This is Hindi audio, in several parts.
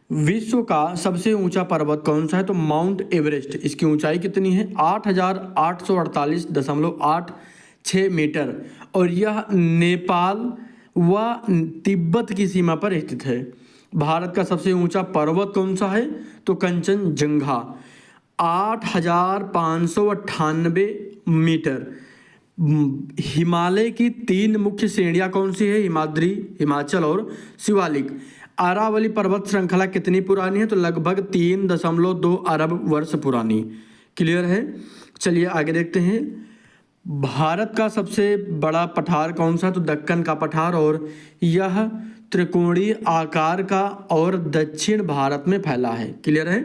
विश्व का सबसे ऊंचा पर्वत कौन सा है? तो माउंट एवरेस्ट। इसकी ऊंचाई कितनी है? 8,848.86 मीटर और यह नेपाल व तिब्बत की सीमा पर स्थित है। भारत का सबसे ऊंचा पर्वत कौन सा है? तो कंचनजंगा 8,598 मीटर। हिमालय की 3 मुख्य श्रेणियां कौन सी है? हिमाद्री, हिमाचल और शिवालिक। अरावली पर्वत श्रृंखला कितनी पुरानी है? तो लगभग 3.2 अरब वर्ष पुरानी। क्लियर है? चलिए आगे देखते हैं। भारत का सबसे बड़ा पठार कौन सा? तो दक्कन का पठार और यह त्रिकोणीय आकार का और दक्षिण भारत में फैला है। क्लियर है?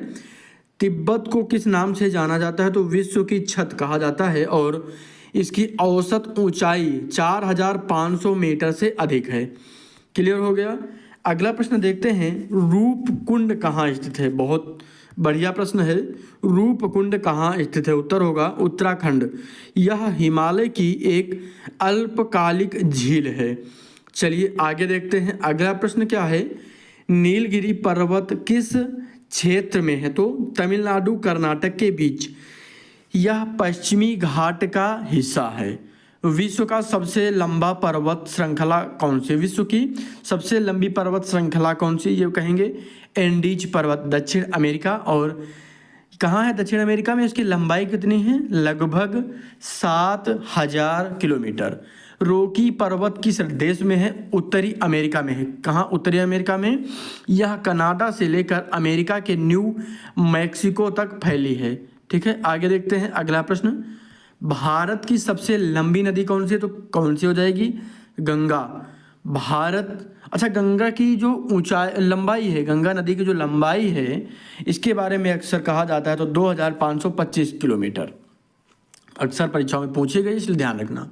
तिब्बत को किस नाम से जाना जाता है? तो विश्व की छत कहा जाता है और इसकी औसत ऊंचाई 4,500 मीटर से अधिक है। क्लियर हो गया? अगला प्रश्न देखते हैं। रूपकुंड कहाँ स्थित है? बहुत बढ़िया प्रश्न है। रूपकुंड कहाँ स्थित है? उत्तर होगा उत्तराखंड। यह हिमालय की एक अल्पकालिक झील है। चलिए आगे देखते हैं। अगला प्रश्न क्या है? नीलगिरी पर्वत किस क्षेत्र में है? तो तमिलनाडु कर्नाटक के बीच। यह पश्चिमी घाट का हिस्सा है। विश्व का सबसे लंबा पर्वत श्रृंखला कौन सी? विश्व की सबसे लंबी पर्वत श्रृंखला कौन सी? ये कहेंगे एंडीज पर्वत, दक्षिण अमेरिका। और कहाँ है दक्षिण अमेरिका में? इसकी लंबाई कितनी है? लगभग 7,000 किलोमीटर। रॉकी पर्वत किस देश में है? उत्तरी अमेरिका में है। कहाँ? उत्तरी अमेरिका में। यह कनाडा से लेकर अमेरिका के न्यू मैक्सिको तक फैली है। ठीक है, आगे देखते हैं। अगला प्रश्न, भारत की सबसे लंबी नदी कौन सी है? तो कौन सी हो जाएगी? गंगा। अच्छा, गंगा की जो ऊंचाई लंबाई है, गंगा नदी की जो लंबाई है, इसके बारे में अक्सर कहा जाता है तो 2,525 किलोमीटर। अक्सर परीक्षाओं में पूछी गई, इसलिए ध्यान रखना।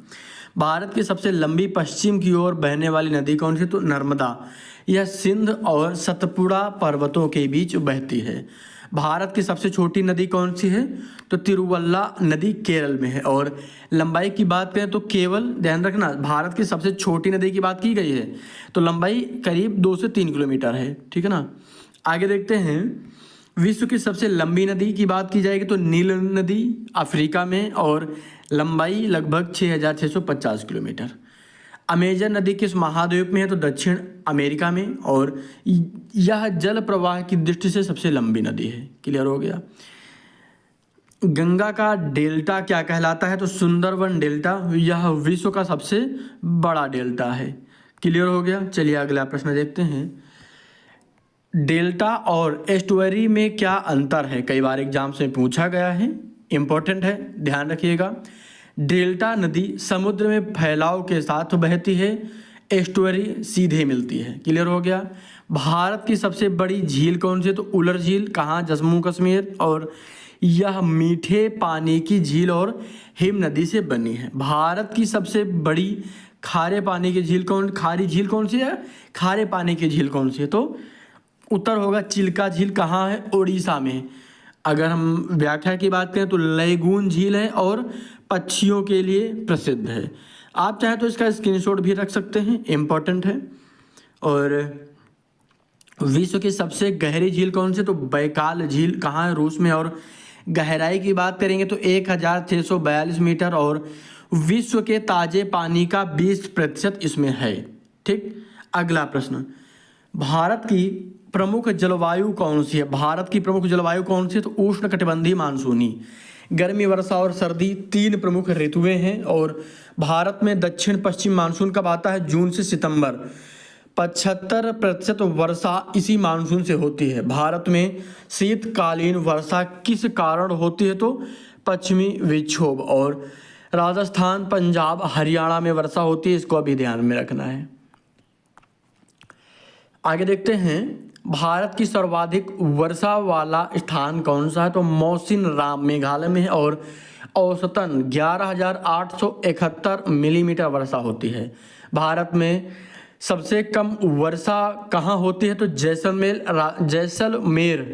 भारत की सबसे लंबी पश्चिम की ओर बहने वाली नदी कौन सी? तो नर्मदा। यह सिंध और सतपुड़ा पर्वतों के बीच बहती है। भारत की सबसे छोटी नदी कौन सी है? तो तिरुवल्ला नदी केरल में है। और लंबाई की बात करें तो केवल ध्यान रखना, भारत की सबसे छोटी नदी की बात की गई है तो लंबाई करीब 2 से 3 किलोमीटर है। ठीक है ना? आगे देखते हैं। विश्व की सबसे लंबी नदी की बात की जाएगी तो नील नदी अफ्रीका में और लंबाई लगभग 6,650 किलोमीटर। अमेजन नदी किस महाद्वीप में है? तो दक्षिण अमेरिका में और यह जल प्रवाह की दृष्टि से सबसे लंबी नदी है। क्लियर हो गया? गंगा का डेल्टा क्या कहलाता है? तो सुंदरवन डेल्टा। यह विश्व का सबसे बड़ा डेल्टा है। क्लियर हो गया? चलिए अगला प्रश्न देखते हैं। डेल्टा और एस्टुअरी में क्या अंतर है? कई बार एग्जाम से पूछा गया है, इंपॉर्टेंट है, ध्यान रखिएगा। डेल्टा नदी समुद्र में फैलाव के साथ बहती है, एस्टुअरी सीधे मिलती है। क्लियर हो गया? भारत की सबसे बड़ी झील कौन सी है? तो उलर झील। कहाँ? जम्मू कश्मीर। और यह मीठे पानी की झील और हिम नदी से बनी है। भारत की सबसे बड़ी खारे पानी की झील खारी झील कौन सी है? खारे पानी की झील कौन सी है? तो उत्तर होगा चिल्का झील। कहाँ है? उड़ीसा में। अगर हम व्याख्या की बात करें तो लैगून झील है और पक्षियों के लिए प्रसिद्ध है। आप चाहें तो इसका स्क्रीनशॉट भी रख सकते हैं, इम्पोर्टेंट है। और विश्व की सबसे गहरी झील कौन सी? तो बैकाल झील। कहाँ है? रूस में। और गहराई की बात करेंगे तो 1,642 मीटर और विश्व के ताजे पानी का 20% इसमें है। ठीक, अगला प्रश्न, भारत की प्रमुख जलवायु कौन सी है? भारत की प्रमुख जलवायु कौन सी है? तो उष्णकटिबंधीय मानसूनी। गर्मी, वर्षा और सर्दी 3 प्रमुख ऋतुएं हैं और भारत में दक्षिण पश्चिम मानसून कब आता है? जून से सितंबर। 75% वर्षा इसी मानसून से होती है। भारत में शीतकालीन वर्षा किस कारण होती है? तो पश्चिमी विक्षोभ। और राजस्थान, पंजाब, हरियाणा में वर्षा होती है, इसको अभी ध्यान में रखना है। आगे देखते हैं। भारत की सर्वाधिक वर्षा वाला स्थान कौन सा है? तो मौसिन राम मेघालय में है और औसतन 11,871 मिलीमीटर वर्षा होती है। भारत में सबसे कम वर्षा कहाँ होती है? तो जैसलमेर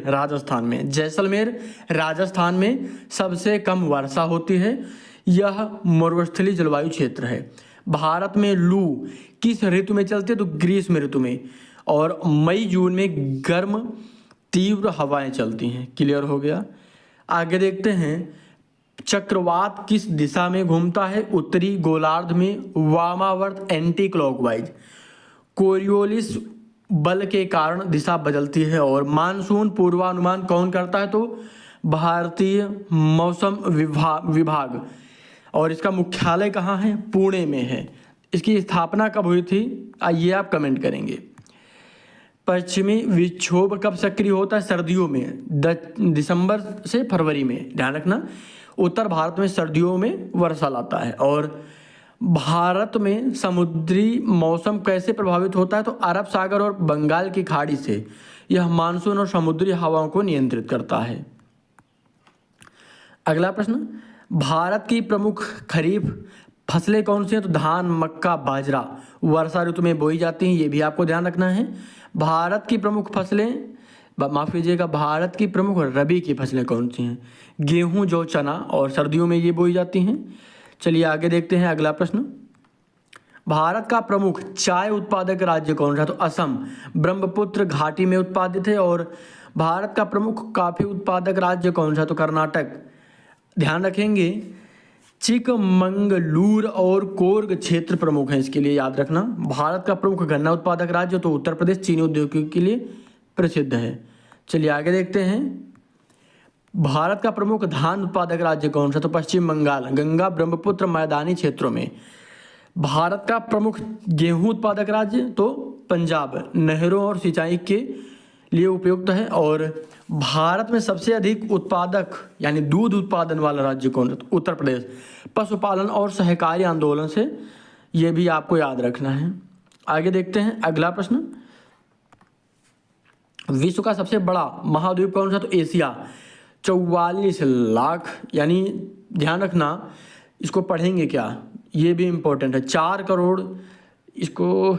राजस्थान में। जैसलमेर राजस्थान में सबसे कम वर्षा होती है। यह मरुस्थलीय जलवायु क्षेत्र है। भारत में लू किस ऋतु में चलती है? तो ग्रीष्म ऋतु में। और मई जून में गर्म तीव्र हवाएं चलती हैं। क्लियर हो गया। आगे देखते हैं, चक्रवात किस दिशा में घूमता है? उत्तरी गोलार्ध में, वामावर्त, एंटी क्लॉकवाइज। कोरियोलिस बल के कारण दिशा बदलती है। और मानसून पूर्वानुमान कौन करता है? तो भारतीय मौसम विभाग। और इसका मुख्यालय कहाँ है? पुणे में है। इसकी स्थापना कब हुई थी? आइए आप कमेंट करेंगे। पश्चिमी विक्षोभ कब सक्रिय होता है? सर्दियों में, दिसंबर से फरवरी में। ध्यान रखना, उत्तर भारत में सर्दियों में वर्षा लाता है। और भारत में समुद्री मौसम कैसे प्रभावित होता है? तो अरब सागर और बंगाल की खाड़ी से। यह मानसून और समुद्री हवाओं को नियंत्रित करता है। अगला प्रश्न, भारत की प्रमुख खरीफ फसलें कौन सी हैं? तो धान, मक्का, बाजरा वर्षा ऋतु में बोई जाती हैं। ये भी आपको ध्यान रखना है। भारत की प्रमुख फसलें, माफ़ कीजिएगा, भारत की प्रमुख रबी की फसलें कौन सी हैं? गेहूं, जौ, चना, और सर्दियों में ये बोई जाती हैं। चलिए आगे देखते हैं अगला प्रश्न, भारत का प्रमुख चाय उत्पादक राज्य कौन सा? तो असम ब्रह्मपुत्र घाटी में उत्पादित है। और भारत का प्रमुख कॉफी उत्पादक राज्य कौन सा? तो कर्नाटक। ध्यान रखेंगे, चिकमंगलूर और कोर्ग क्षेत्र प्रमुख हैं इसके लिए, याद रखना। भारत का प्रमुख गन्ना उत्पादक राज्य तो उत्तर प्रदेश चीनी उद्योग के लिए प्रसिद्ध है। चलिए आगे देखते हैं, भारत का प्रमुख धान उत्पादक राज्य कौन सा? तो पश्चिम बंगाल, गंगा ब्रह्मपुत्र मैदानी क्षेत्रों में। भारत का प्रमुख गेहूं उत्पादक राज्य तो पंजाब, नहरों और सिंचाई के लिए उपयुक्त है। और भारत में सबसे अधिक उत्पादक यानी दूध उत्पादन वाला राज्य कौन है? तो उत्तर प्रदेश। पशुपालन और सहकारी आंदोलन से, ये भी आपको याद रखना है। आगे देखते हैं अगला प्रश्न, विश्व का सबसे बड़ा महाद्वीप कौन सा? तो एशिया 44 लाख, यानी ध्यान रखना, इसको पढ़ेंगे क्या, ये भी इम्पोर्टेंट है। 4 करोड़, इसको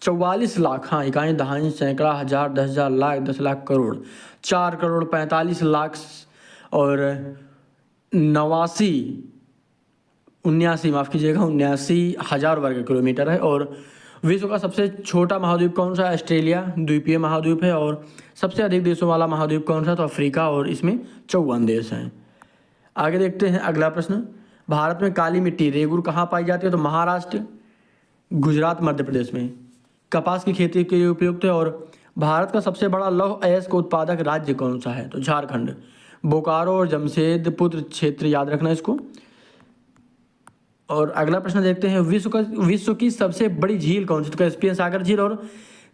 44 लाख, हाँ, इकाई, दहाई, सैकड़ा, हजार, 10,000, लाख, 10 लाख, करोड़। 4 करोड़ 45 लाख और 79,000 वर्ग किलोमीटर है। और विश्व का सबसे छोटा महाद्वीप कौन सा? ऑस्ट्रेलिया द्वीपीय महाद्वीप है। और सबसे अधिक देशों वाला महाद्वीप कौन सा? तो अफ्रीका, और इसमें 54 देश हैं। आगे देखते हैं अगला प्रश्न, भारत में काली मिट्टी रेगुर कहाँ पाई जाती है? तो महाराष्ट्र, गुजरात, मध्य प्रदेश में। कपास की खेती के लिए उपयुक्त है। और भारत का सबसे बड़ा लौह अयस्क उत्पादक राज्य कौन सा है? तो झारखंड, बोकारो और जमशेदपुर क्षेत्र, याद रखना इसको। और अगला प्रश्न देखते हैं, विश्व की सबसे बड़ी झील कौन सी? तो कैस्पियन सागर झील और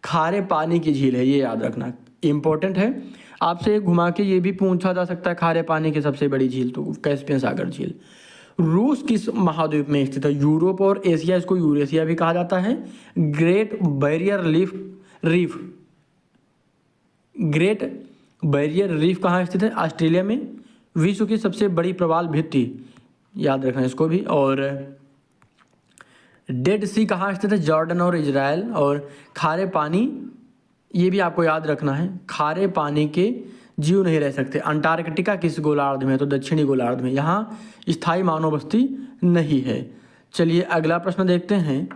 खारे पानी की झील है, ये याद रखना, इंपॉर्टेंट है। आपसे घुमा के ये भी पूछा जा सकता है, खारे पानी की सबसे बड़ी झील तो कैस्पियन सागर झील। रूस किस महाद्वीप में स्थित है? यूरोप और एशिया, इसको यूरेशिया भी कहा जाता है। ग्रेट बैरियर रीफ कहाँ स्थित है? ऑस्ट्रेलिया में। विश्व की सबसे बड़ी प्रवाल भित्ति, याद रखना इसको भी। और डेड सी कहाँ स्थित है? जॉर्डन और इजराइल। और खारे पानी, ये भी आपको याद रखना है, खारे पानी के जीव नहीं रह सकते। अंटार्कटिका किस गोलार्ध में? तो दक्षिणी गोलार्ध में। यहाँ स्थायी मानव बस्ती नहीं है। चलिए अगला प्रश्न देखते हैं,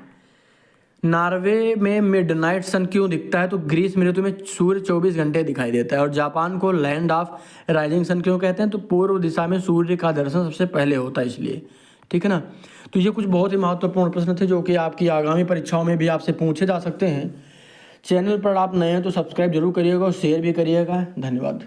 नॉर्वे में मिडनाइट सन क्यों दिखता है? तो ग्रीष्म ऋतु में सूर्य 24 घंटे दिखाई देता है। और जापान को लैंड ऑफ राइजिंग सन क्यों कहते हैं? तो पूर्व दिशा में सूर्य का दर्शन सबसे पहले होता है इसलिए। ठीक है ना। तो ये कुछ बहुत ही महत्वपूर्ण प्रश्न थे जो कि आपकी आगामी परीक्षाओं में भी आपसे पूछे जा सकते हैं। चैनल पर आप नए हैं तो सब्सक्राइब जरूर करिएगा और शेयर भी करिएगा। धन्यवाद।